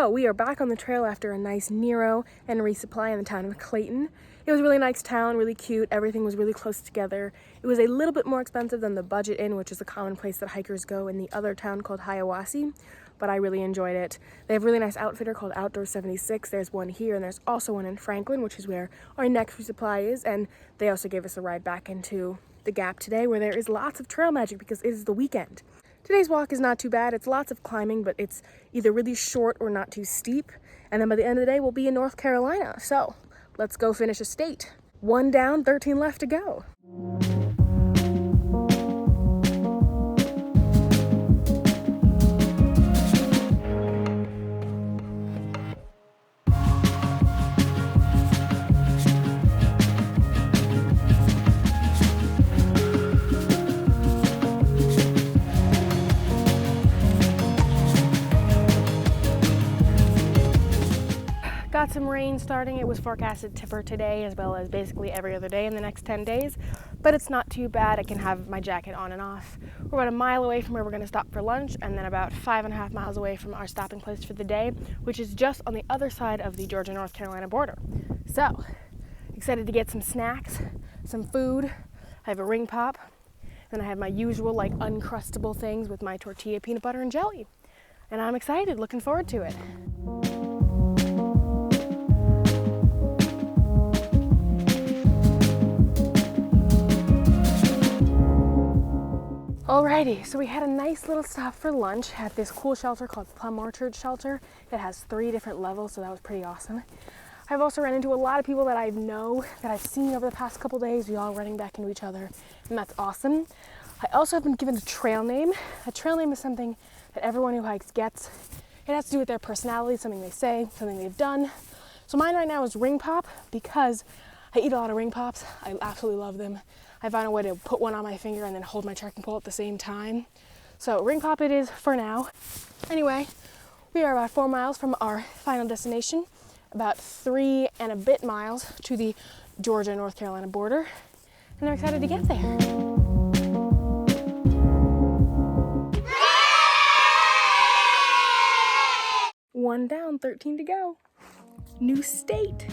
So we are back on the trail after a nice Nero and resupply in the town of Clayton. It was a really nice town, really cute. Everything was really close together. It was a little bit more expensive than the Budget Inn, which is a common place that hikers go in the other town called Hiawassee, but I really enjoyed it. They have a really nice outfitter called Outdoor 76. There's one here, and there's also one in Franklin, which is where our next resupply is, and they also gave us a ride back into the Gap today, where there is lots of trail magic because it is the weekend. Today's walk is not too bad. It's lots of climbing, but it's either really short or not too steep. And then by the end of the day, we'll be in North Carolina. So let's go finish a state. 1 down, 13 left to go. Got some rain starting. It was forecasted for today as well as basically every other day in the next 10 days, but it's not too bad. I can have my jacket on and off. We're about a mile away from where we're going to stop for lunch, and then about 5.5 miles away from our stopping place for the day, which is just on the other side of the Georgia-North Carolina border. So, excited to get some snacks, some food. I have a ring pop, and I have my usual like uncrustable things with my tortilla, peanut butter, and jelly. And I'm excited, looking forward to it. Alrighty, so we had a nice little stop for lunch at this cool shelter called Plum Orchard Shelter. It has 3 different levels, so that was pretty awesome. I've also run into a lot of people that I know, that I've seen over the past couple days. We all running back into each other, and that's awesome. I also have been given a trail name. A trail name is something that everyone who hikes gets. It has to do with their personality, something they say, something they've done. So mine right now is Ring Pop because I eat a lot of Ring Pops. I absolutely love them. I found a way to put one on my finger and then hold my trekking pole at the same time. So Ring Pop it is for now. Anyway, we are about 4 miles from our final destination, about 3 and a bit miles to the Georgia-North Carolina border, and I'm excited to get there. One down, 13 to go. New state.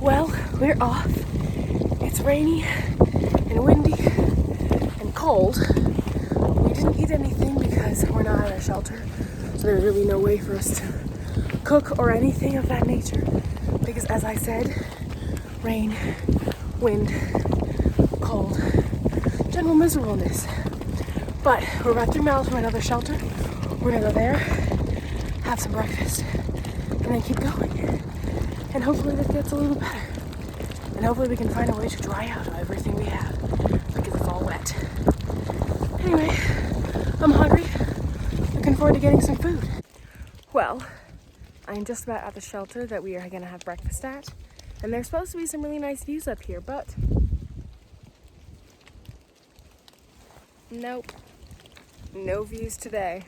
Well, we're off. It's rainy and windy and cold. We didn't eat anything because we're not at a shelter, so there's really no way for us to cook or anything of that nature because, as I said, rain, wind, cold, general miserableness. But we're about 3 miles from another shelter. We're gonna go there, have some breakfast, and then keep going. And hopefully this gets a little better. And hopefully we can find a way to dry out everything we have because it's all wet. Anyway, I'm hungry. Looking forward to getting some food. Well, I'm just about at the shelter that we are gonna have breakfast at. And there's supposed to be some really nice views up here, but nope, no views today.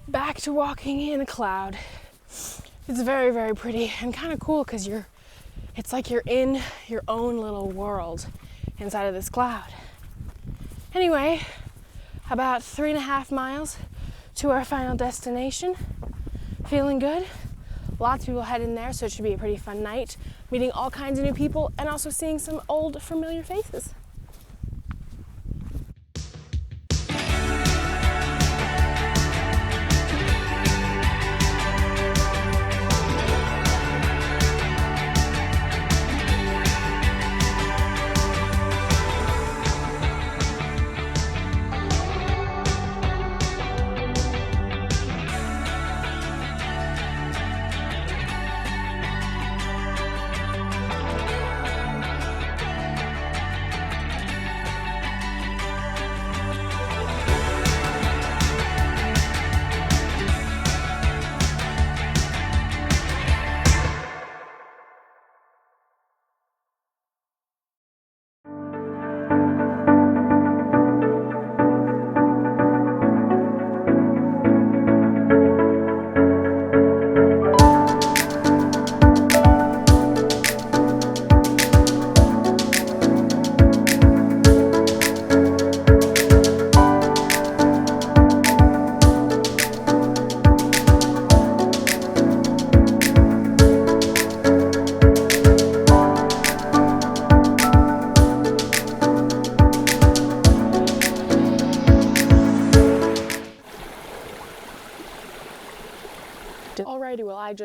Back to walking in a cloud. It's very, very pretty and kind of cool because it's like you're in your own little world inside of this cloud. Anyway, about 3.5 miles to our final destination. Feeling good. Lots of people heading there, so it should be a pretty fun night. Meeting all kinds of new people and also seeing some old familiar faces.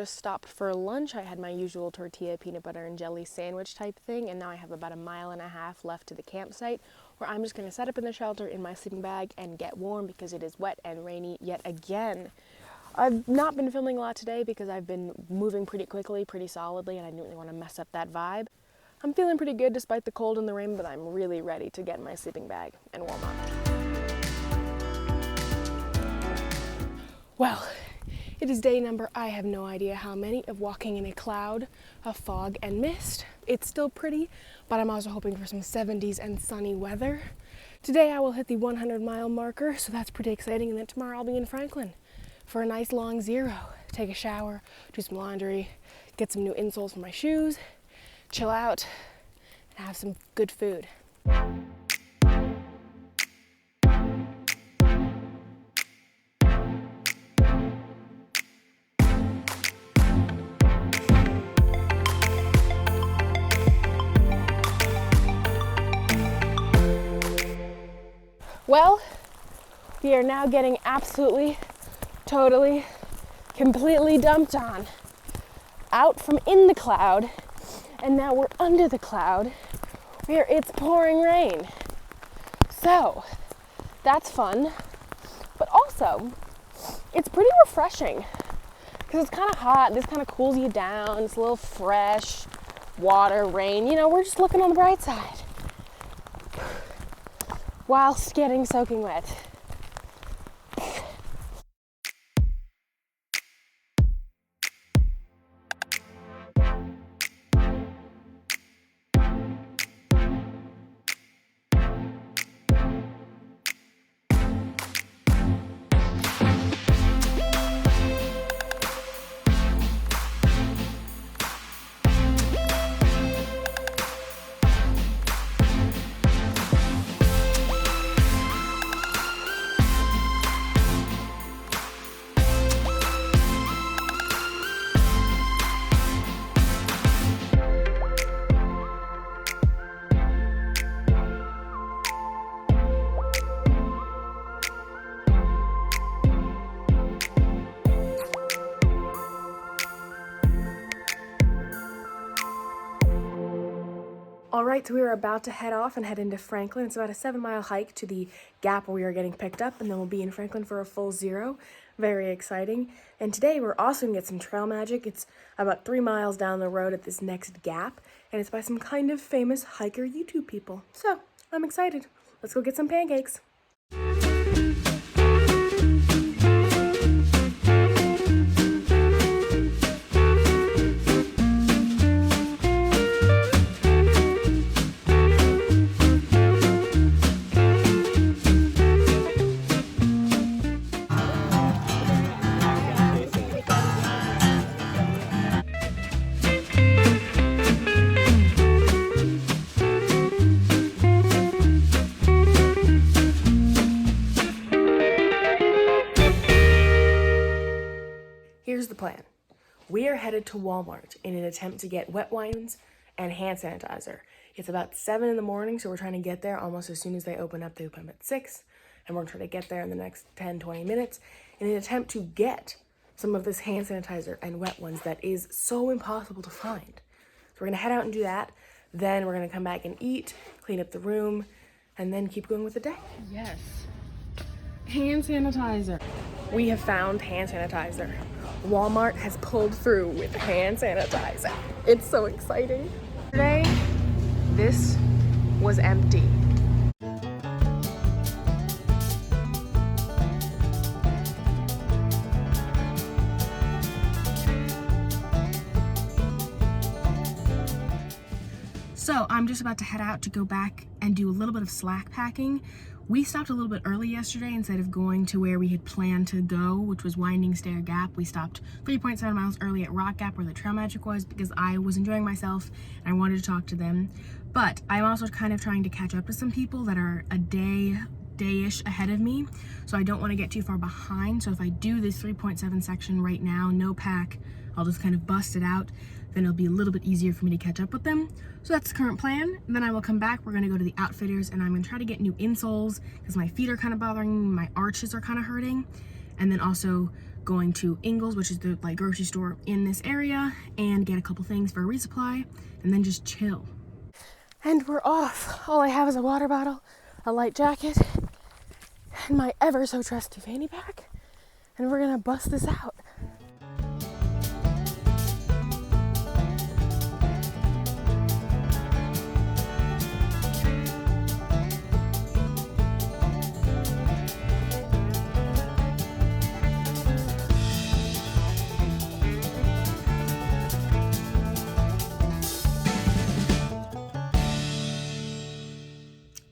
just stopped for lunch. I had my usual tortilla, peanut butter, and jelly sandwich type thing, and now I have about 1.5 miles left to the campsite, where I'm just going to set up in the shelter in my sleeping bag and get warm because it is wet and rainy yet again. I've not been filming a lot today because I've been moving pretty quickly, pretty solidly, and I didn't really want to mess up that vibe. I'm feeling pretty good despite the cold and the rain, but I'm really ready to get in my sleeping bag and warm up. Well, it is day number, I have no idea how many, of walking in a cloud of fog and mist. It's still pretty, but I'm also hoping for some 70s and sunny weather. Today I will hit the 100-mile marker, so that's pretty exciting, and then tomorrow I'll be in Franklin for a nice long 0. Take a shower, do some laundry, get some new insoles for my shoes, chill out, and have some good food. Well, we are now getting absolutely, totally, completely dumped on. Out from in the cloud, and now we're under the cloud where it's pouring rain. So, that's fun, but also, it's pretty refreshing because it's kind of hot. This kind of cools you down. It's a little fresh, water, rain. You know, we're just looking on the bright side whilst getting soaking wet. All right, so we are about to head off and head into Franklin. It's about a 7-mile hike to the gap where we are getting picked up, and then we'll be in Franklin for a full 0. Very exciting. And today we're also gonna get some trail magic. It's about 3 miles down the road at this next gap, and it's by some kind of famous hiker YouTube people. So I'm excited. Let's go get some pancakes. Here's the plan. We are headed to Walmart in an attempt to get wet wipes and hand sanitizer. It's about 7 in the morning, so we're trying to get there almost as soon as they open up. They open up at 6, and we're trying to get there in the next 10-20 minutes in an attempt to get some of this hand sanitizer and wet ones that is so impossible to find. So we're gonna head out and do that. Then we're gonna come back and eat, clean up the room, and then keep going with the day. Yes. Hand sanitizer. We have found hand sanitizer. Walmart has pulled through with hand sanitizer. It's so exciting. Today, this was empty. So I'm just about to head out to go back and do a little bit of slack packing. We stopped a little bit early yesterday. Instead of going to where we had planned to go, which was Winding Stair Gap, we stopped 3.7 miles early at Rock Gap where the trail magic was because I was enjoying myself and I wanted to talk to them. But I'm also kind of trying to catch up to some people that are a day-ish ahead of me, so I don't want to get too far behind. So if I do this 3.7 section right now, no pack, I'll just kind of bust it out, then it'll be a little bit easier for me to catch up with them. So that's the current plan. And then I will come back, we're gonna go to the Outfitters, and I'm gonna try to get new insoles because my feet are kind of bothering me, my arches are kind of hurting, and then also going to Ingles, which is the like grocery store in this area, and get a couple things for a resupply, and then just chill. And we're off. All I have is a water bottle, a light jacket, and my ever so trusty fanny pack, and we're gonna bust this out.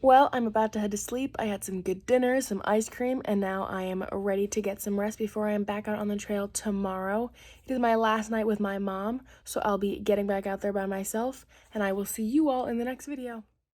Well, I'm about to head to sleep. I had some good dinner, some ice cream, and now I am ready to get some rest before I am back out on the trail tomorrow. It is my last night with my mom, so I'll be getting back out there by myself, and I will see you all in the next video.